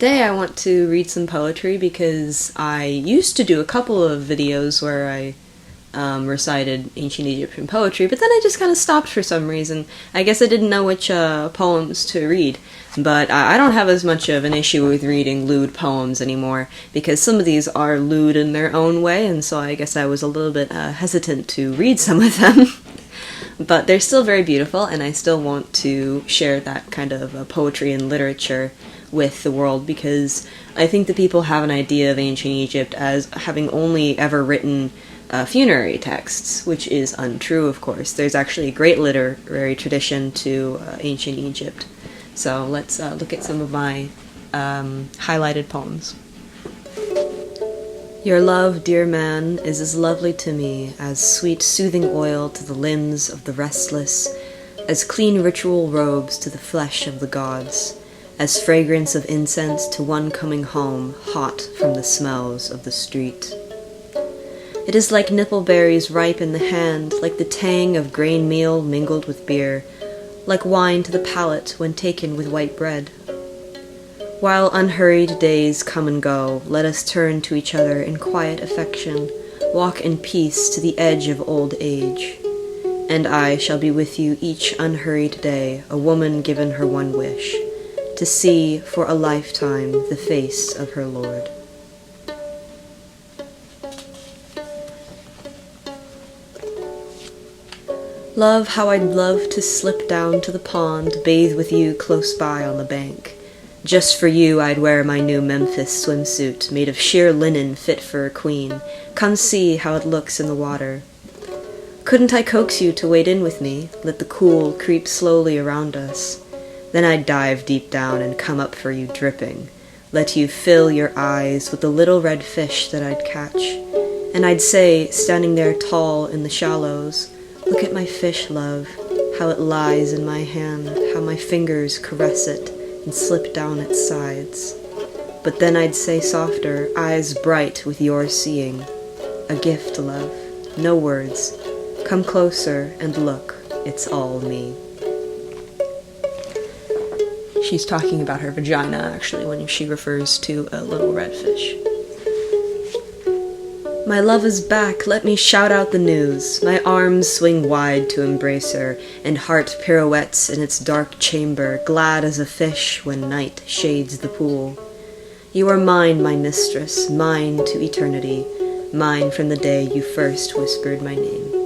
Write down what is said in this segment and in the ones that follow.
Today I want to read some poetry because I used to do a couple of videos where I recited ancient Egyptian poetry, but then I just kind of stopped for some reason. I guess I didn't know which poems to read, but I don't have as much of an issue with reading lewd poems anymore, because some of these are lewd in their own way, and so I guess I was a little bit hesitant to read some of them. But they're still very beautiful, and I still want to share that kind of poetry and literature with the world, because I think that people have an idea of ancient Egypt as having only ever written funerary texts, which is untrue, of course. There's actually a great literary tradition to ancient Egypt. So let's look at some of my highlighted poems. Your love, dear man, is as lovely to me as sweet soothing oil to the limbs of the restless, as clean ritual robes to the flesh of the gods, as fragrance of incense to one coming home hot from the smells of the street. It is like nipple berries ripe in the hand, like the tang of grain meal mingled with beer, like wine to the palate when taken with white bread. While unhurried days come and go, let us turn to each other in quiet affection, walk in peace to the edge of old age. And I shall be with you each unhurried day, a woman given her one wish, to see for a lifetime the face of her Lord. Love, how I'd love to slip down to the pond, bathe with you close by on the bank. Just for you I'd wear my new Memphis swimsuit, made of sheer linen fit for a queen. Come see how it looks in the water. Couldn't I coax you to wade in with me, let the cool creep slowly around us? Then I'd dive deep down and come up for you dripping, let you fill your eyes with the little red fish that I'd catch. And I'd say, standing there tall in the shallows, look at my fish, love, how it lies in my hand, how my fingers caress it and slip down its sides. But then I'd say softer, eyes bright with your seeing, a gift, love, no words, come closer and look, it's all me. She's talking about her vagina, actually, when she refers to a little red fish. My love is back, let me shout out the news. My arms swing wide to embrace her, and heart pirouettes in its dark chamber, glad as a fish when night shades the pool. You are mine, my mistress, mine to eternity, mine from the day you first whispered my name.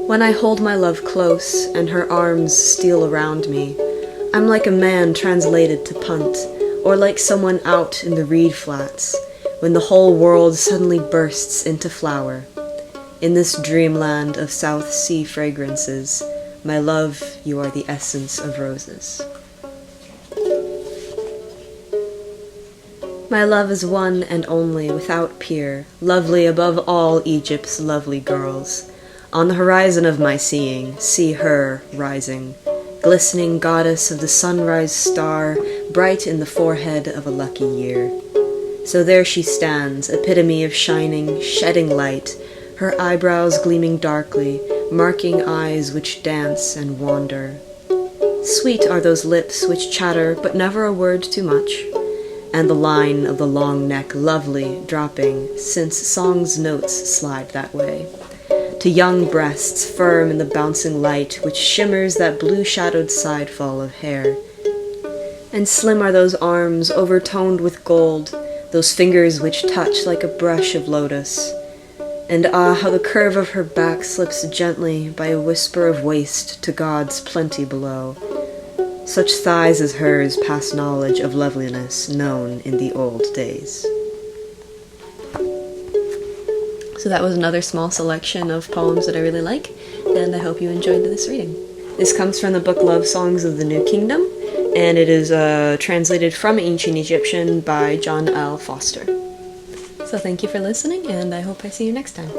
When I hold my love close, and her arms steal around me, I'm like a man translated to punt, or like someone out in the reed flats, when the whole world suddenly bursts into flower. In this dreamland of South Sea fragrances, my love, you are the essence of roses. My love is one and only, without peer, lovely above all Egypt's lovely girls. On the horizon of my seeing, see her rising, glistening goddess of the sunrise star, bright in the forehead of a lucky year. So there she stands, epitome of shining, shedding light, her eyebrows gleaming darkly, marking eyes which dance and wander. Sweet are those lips which chatter, but never a word too much, and the line of the long neck lovely, dropping, since song's notes slide that way, to young breasts firm in the bouncing light which shimmers that blue-shadowed sidefall of hair. And slim are those arms overtoned with gold, those fingers which touch like a brush of lotus. And ah, how the curve of her back slips gently by a whisper of waist to God's plenty below. Such thighs as hers pass knowledge of loveliness known in the old days. So that was another small selection of poems that I really like, and I hope you enjoyed this reading. This comes from the book Love Songs of the New Kingdom, and it is translated from Ancient Egyptian by John L. Foster. So thank you for listening, and I hope I see you next time.